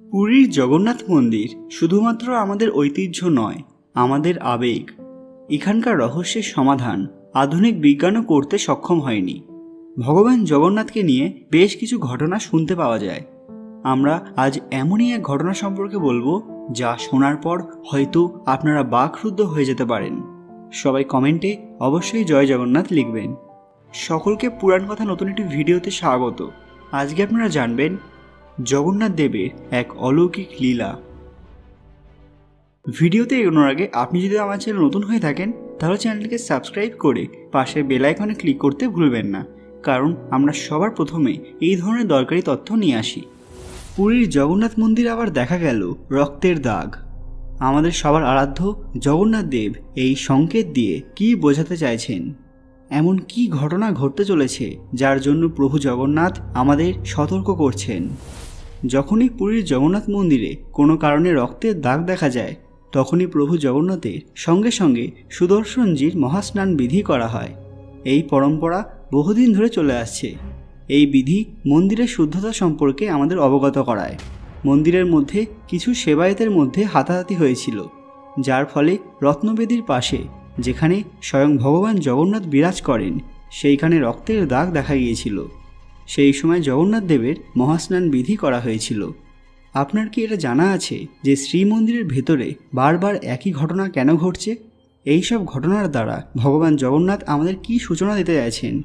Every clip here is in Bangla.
পুরীর জগন্নাথ মন্দির শুধুমাত্র আমাদের ঐতিহ্য নয়, আমাদের আবেগ। এখানকার রহস্যের সমাধান আধুনিক বিজ্ঞানও করতে সক্ষম হয়নি। ভগবান জগন্নাথকে নিয়ে বেশ কিছু ঘটনা শুনতে পাওয়া যায়। আমরা আজ এমনই এক ঘটনা সম্পর্কে বলবো যা শোনার পর হয়তো আপনারা বাকরুদ্ধ হয়ে যেতে পারেন। সবাই কমেন্টে অবশ্যই জয় জগন্নাথ লিখবেন। সকলকে পুরাণ কথা নতুন একটি ভিডিওতে স্বাগত। আজকে আপনারা জানবেন জগন্নাথ দেবের এক অলৌকিক লীলা। ভিডিওতে এগোনোর আগে আপনি যদি আমার চ্যানেল নতুন হয়ে থাকেন তাহলে চ্যানেলটিকে সাবস্ক্রাইব করে পাশে বেল আইকনে ক্লিক করতে ভুলবেন না, কারণ আমরা সবার প্রথমে এই ধরনের দরকারি তথ্য নিয়ে আসি। পুরীর জগন্নাথ মন্দির আবার দেখা গেল রক্তের দাগ। আমাদের সবার আরাধ্য জগন্নাথ দেব এই সংকেত দিয়ে কী বোঝাতে চাইছেন? এমন কি ঘটনা ঘটতে চলেছে যার জন্য প্রভু জগন্নাথ আমাদের সতর্ক করছেন? যখনই পুরীর জগন্নাথ মন্দিরে কোনো কারণে রক্তের দাগ দেখা যায়, তখনই প্রভু জগন্নাথের সঙ্গে সঙ্গে সুদর্শনজির মহাস্নান বিধি করা হয়। এই পরম্পরা বহুদিন ধরে চলে আসছে। এই বিধি মন্দিরের শুদ্ধতা সম্পর্কে আমাদের অবগত করায়। মন্দিরের মধ্যে কিছু সেবায়েতের মধ্যে হাতাহাতি হয়েছিল, যার ফলে রত্নবেদীর পাশে যেখানে স্বয়ং ভগবান জগন্নাথ বিরাজ করেন সেইখানে রক্তের দাগ দেখা গিয়েছিল। সেই সময় জগন্নাথ দেবের মহাস্নান বিধি করা হয়েছিল। আপনার কি এটা জানা আছে যে শ্রীমন্দিরের ভেতরে বারবার একই ঘটনা কেন ঘটছে? এই সব ঘটনার দ্বারা ভগবান জগন্নাথ আমাদের কি সূচনা দিতে চাইছেন?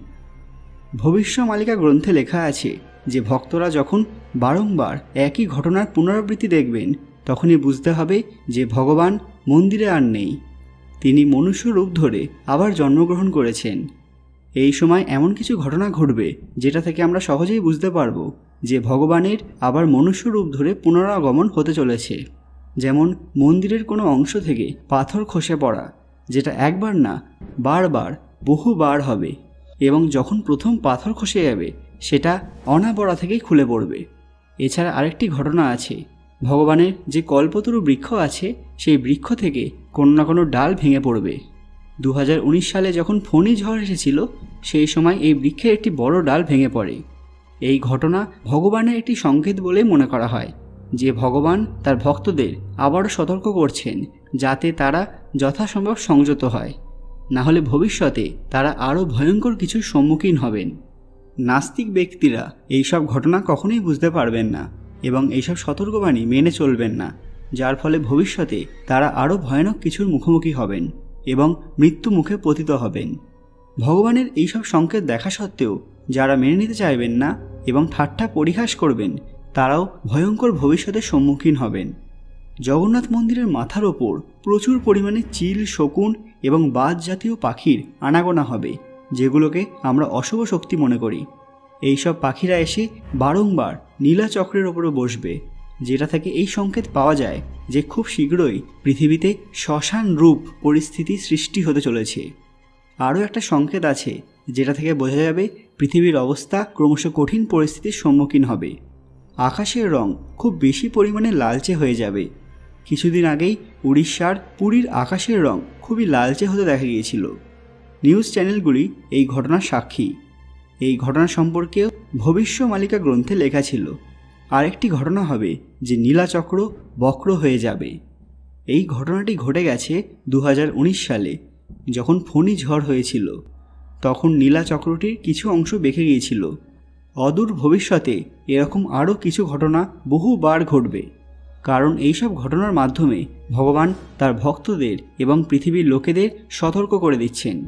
ভবিষ্যমালিকা গ্রন্থে লেখা আছে যে ভক্তরা যখন বারংবার একই ঘটনার পুনরাবৃত্তি দেখবেন, তখনই বুঝতে হবে যে ভগবান মন্দিরে আর নেই, তিনি মনুষ্য রূপ ধরে আবার জন্মগ্রহণ করেছেন। এই সময় এমন কিছু ঘটনা ঘটবে যেটা থেকে আমরা সহজেই বুঝতে পারবো যে ভগবানের আবার মনুষ্য রূপ ধরে পুনরাগমন হতে চলেছে। যেমন মন্দিরের কোনো অংশ থেকে পাথর খসে পড়া, যেটা একবার না বারবার বহুবার হবে, এবং যখন প্রথম পাথর খসে যাবে সেটা অনাবড়া থেকেই খুলে পড়বে। এছাড়া আরেকটি ঘটনা আছে, ভগবানের যে কল্পতরু বৃক্ষ আছে সেই বৃক্ষ থেকে কোনো না কোনো ডাল ভেঙে পড়বে। 2019 সালে যখন ফণী ঝড় এসেছিল সেই সময় এই বৃক্ষের একটি বড় ডাল ভেঙে পড়ে। এই ঘটনা ভগবানের একটি সংকেত বলেই মনে করা হয় যে ভগবান তার ভক্তদের আবারও সতর্ক করছেন যাতে তারা যথাসম্ভব সংযত হয়, না হলে ভবিষ্যতে তারা আরও ভয়ঙ্কর কিছুর সম্মুখীন হবেন। নাস্তিক ব্যক্তিরা এইসব ঘটনা কখনোই বুঝতে পারবেন না এবং এইসব সতর্কবাণী মেনে চলবেন না, যার ফলে ভবিষ্যতে তারা আরও ভয়ানক কিছুর মুখোমুখি হবেন এবং মৃত্যু মুখে পতিত হবেন। ভগবানের এইসব সংকেত দেখা সত্ত্বেও যারা মেনে নিতে চাইবেন না এবং ঠাট্টা পরিহাস করবেন, তারাও ভয়ঙ্কর ভবিষ্যতের সম্মুখীন হবেন। জগন্নাথ মন্দিরের মাথার ওপর প্রচুর পরিমাণে চিল, শকুন এবং বাজ জাতীয় পাখির আনাগোনা হবে, যেগুলোকে আমরা অশুভ শক্তি মনে করি। এইসব পাখিরা এসে বারংবার নীলাচক্রের ওপরে বসবে, যেটা থেকে এই সংকেত পাওয়া যায় যে খুব শীঘ্রই পৃথিবীতে শ্মশান রূপ পরিস্থিতি সৃষ্টি হতে চলেছে। আরও একটা সংকেত আছে যেটা থেকে বোঝা যাবে পৃথিবীর অবস্থা ক্রমশ কঠিন পরিস্থিতির সম্মুখীন হবে। আকাশের রং খুব বেশি পরিমাণে লালচে হয়ে যাবে। কিছুদিন আগেই উড়িষ্যার পুরীর আকাশের রং খুবই লালচে হতে দেখা গিয়েছিল। নিউজ চ্যানেলগুলি এই ঘটনার সাক্ষী। এই ঘটনা সম্পর্কেও ভবিষ্যমালিকা গ্রন্থে লেখা ছিল। আরেকটি ঘটনা হবে যে নীলাচক্র বক্র হয়ে যাবে। এই ঘটনাটি ঘটে গেছে 2019 সালে, যখন ফণী ঝড় হয়েছিল। তখন নীলাচক্রটির কিছু অংশ বেঁকে গিয়েছিল। অদূর ভবিষ্যতে এরকম আরও কিছু ঘটনা বহুবার ঘটবে, কারণ এইসব ঘটনার মাধ্যমে ভগবান তার ভক্তদের এবং পৃথিবীর লোকেদের সতর্ক করে দিচ্ছেন।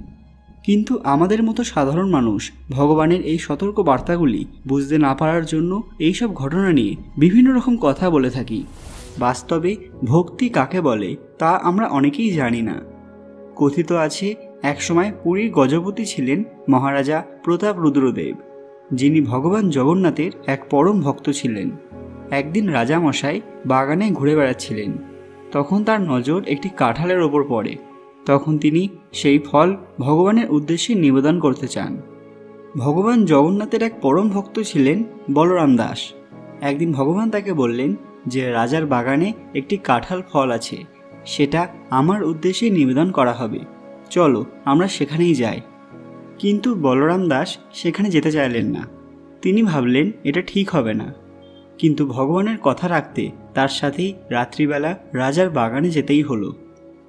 কিন্তু আমাদের মতো সাধারণ মানুষ ভগবানের এই সতর্ক বার্তাগুলি বুঝতে না পারার জন্য এইসব ঘটনা নিয়ে বিভিন্ন রকম কথা বলে থাকি। বাস্তবে ভক্তি কাকে বলে তা আমরা অনেকেই জানি না। কথিত আছে একসময় পুরীর গজপতি ছিলেন মহারাজা প্রতাপ রুদ্রদেব, যিনি ভগবান জগন্নাথের এক পরম ভক্ত ছিলেন। একদিন রাজামশাই বাগানে ঘুরে বেড়াচ্ছিলেন। তখন তার নজর একটি কাঁঠালের ওপর পড়ে। তখন তিনি সেই ফল ভগবানের উদ্দেশ্যে নিবেদন করতে চান। ভগবান জগন্নাথের এক পরম ভক্ত ছিলেন বলরাম দাস। একদিন ভগবান তাকে বললেন যে রাজার বাগানে একটি কাঁঠাল ফল আছে, সেটা আমার উদ্দেশ্যে নিবেদন করা হবে, চলো আমরা সেখানেই যাই। কিন্তু বলরাম দাস সেখানে যেতে চাইলেন না। তিনি ভাবলেন এটা ঠিক হবে না। কিন্তু ভগবানের কথা রাখতে তার সাথেই রাত্রিবেলা রাজার বাগানে যেতেই হলো।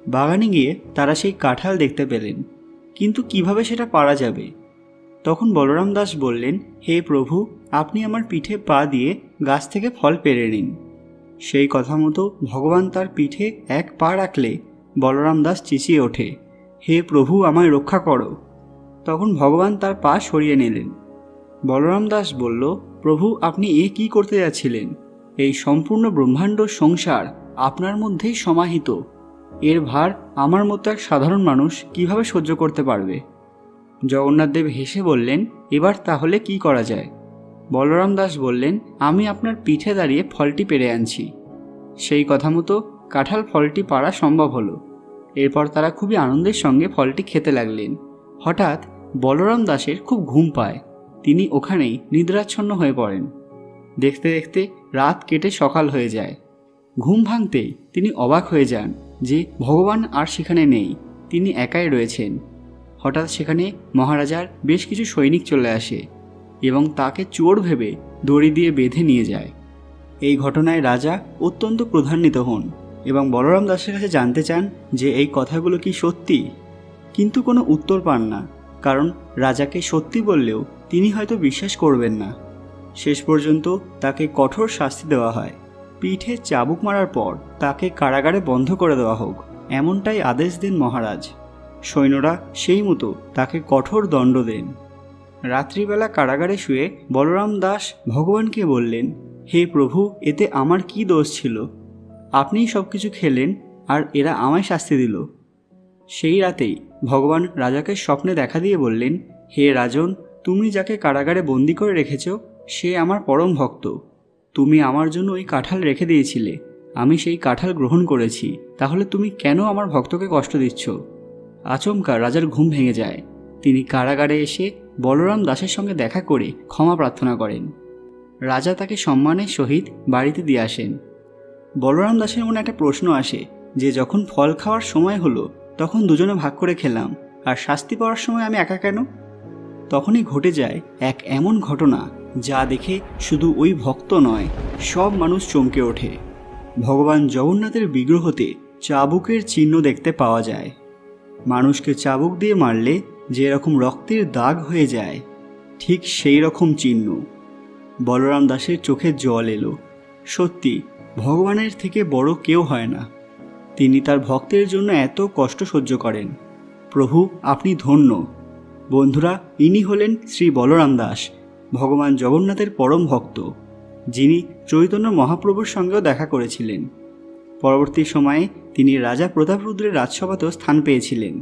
বাগানে গিয়ে তারা সেই কাঁঠাল দেখতে পেলেন, কিন্তু কিভাবে সেটা পারা যাবে? তখন বলরাম দাস বললেন, হে প্রভু, আপনি আমার পিঠে পা দিয়ে গাছ থেকে ফল পেড়ে নিন। সেই কথা মতো ভগবান তার পিঠে এক পা রাখলে বলরাম দাস চেঁচিয়ে ওঠে, হে প্রভু, আমায় রক্ষা করো। তখন ভগবান তার পা সরিয়ে নিলেন। বলরাম দাস বলল, প্রভু, আপনি কি করতে যাচ্ছিলেন? এই সম্পূর্ণ ব্রহ্মাণ্ড সংসার আপনার মধ্যেই সমাহিত। এর ভার আমার মতো এক সাধারণ মানুষ কিভাবে সহ্য করতে পারবে? জগন্নাথদেব হেসে বললেন, এবার তাহলে কি করা যায়? বলরাম দাস বললেন, আমি আপনার পিঠে দাঁড়িয়ে ফলটি পেড়ে আনছি। সেই কথা মতো কাঁঠাল ফলটি পাড়া সম্ভব হলো। এরপর তারা খুবই আনন্দের সঙ্গে ফলটি খেতে লাগলেন। হঠাৎ বলরাম দাসের খুব ঘুম পায়। তিনি ওখানেই নিদ্রাচ্ছন্ন হয়ে পড়েন। দেখতে দেখতে রাত কেটে সকাল হয়ে যায়। ঘুম ভাঙতেই তিনি অবাক হয়ে যান যে ভগবান আর সেখানে নেই, তিনি একাই রয়েছেন। হঠাৎ সেখানে মহারাজার বেশ কিছু সৈনিক চলে আসে এবং তাকে চোর ভেবে দড়ি দিয়ে বেঁধে নিয়ে যায়। এই ঘটনায় রাজা অত্যন্ত ক্রোধান্বিত হন এবং বলরাম দাসের কাছে জানতে চান যে এই কথাগুলো কি সত্যি, কিন্তু কোনো উত্তর পান না, কারণ রাজাকে সত্যি বললেও তিনি হয়তো বিশ্বাস করবেন না। শেষ পর্যন্ত তাকে কঠোর শাস্তি দেওয়া হয়। পিঠে চাবুক মারার পর তাকে কারাগারে বন্ধ করে দেওয়া হোক, এমনটাই আদেশ দেন মহারাজ। সৈন্যরা সেই মতো তাকে কঠোর দণ্ড দেন। রাত্রিবেলা কারাগারে শুয়ে বলরাম দাস ভগবানকে বললেন, হে প্রভু, এতে আমার কি দোষ ছিল? আপনিই সব কিছু খেলেন আর এরা আমায় শাস্তি দিল। সেই রাতেই ভগবান রাজাকে স্বপ্নে দেখা দিয়ে বললেন, হে রাজন, তুমি যাকে কারাগারে বন্দি করে রেখেছ সে আমার পরম ভক্ত। তুমি আমার জন্য ওই কাঁঠাল রেখে দিয়েছিলে, আমি সেই কাঁঠাল গ্রহণ করেছি, তাহলে তুমি কেন আমার ভক্তকে কষ্ট দিচ্ছ? আচমকা রাজার ঘুম ভেঙে যায়। তিনি কারাগারে এসে বলরাম দাসের সঙ্গে দেখা করে ক্ষমা প্রার্থনা করেন। রাজা তাকে সম্মানের সহিত বাড়িতে দিয়ে আসেন। বলরাম দাসের মনে একটা প্রশ্ন আসে যে যখন ফল খাওয়ার সময় হলো তখন দুজনে ভাগ করে খেলাম, আর শাস্তি পাওয়ার সময় আমি একা কেন? তখনই ঘটে যায় এক এমন ঘটনা যা দেখে শুধু ওই ভক্ত নয়, সব মানুষ চমকে ওঠে। ভগবান জগন্নাথের বিগ্রহতে চাবুকের চিহ্ন দেখতে পাওয়া যায়। মানুষকে চাবুক দিয়ে মারলে যেরকম রক্তের দাগ হয়ে যায়, ঠিক সেই রকম চিহ্ন। বলরাম দাসের চোখে জল এলো। সত্যি, ভগবানের থেকে বড় কেউ হয় না। তিনি তার ভক্তের জন্য এত কষ্ট সহ্য করেন। প্রভু, আপনি ধন্য। বন্ধুরা, ইনি হলেন শ্রী বলরাম দাস, ভগবান জগন্নাথের পরম ভক্ত, যিনি চৈতন্য মহাপ্রভুর সঙ্গেও দেখা করেছিলেন। পরবর্তী সময়ে তিনি রাজা প্রতাপরুদ্রের রাজসভাতেও স্থান পেয়েছিলেন।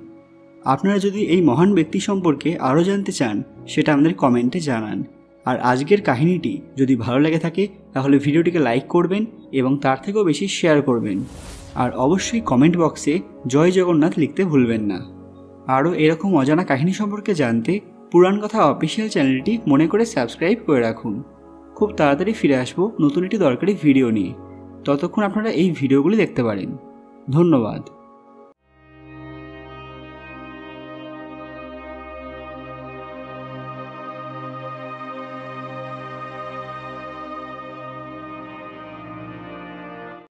আপনারা যদি এই মহান ব্যক্তি সম্পর্কে আরও জানতে চান, সেটা আমাদের কমেন্টে জানান। আর আজকের কাহিনীটি যদি ভালো লেগে থাকে তাহলে ভিডিওটিকে লাইক করবেন এবং তার থেকেও বেশি শেয়ার করবেন। আর অবশ্যই কমেন্ট বক্সে জয় জগন্নাথ লিখতে ভুলবেন না। আরও এরকম অজানা কাহিনী সম্পর্কে জানতে পুরাণ কথা অফিসিয়াল চ্যানেলটি মনে করে সাবস্ক্রাইব করে রাখুন। খুব তাড়াতাড়ি ফিরে আসবো নতুন একটি দরকারি ভিডিও নিয়ে। ততক্ষণ আপনারা এই ভিডিওগুলি দেখতে পারেন। ধন্যবাদ।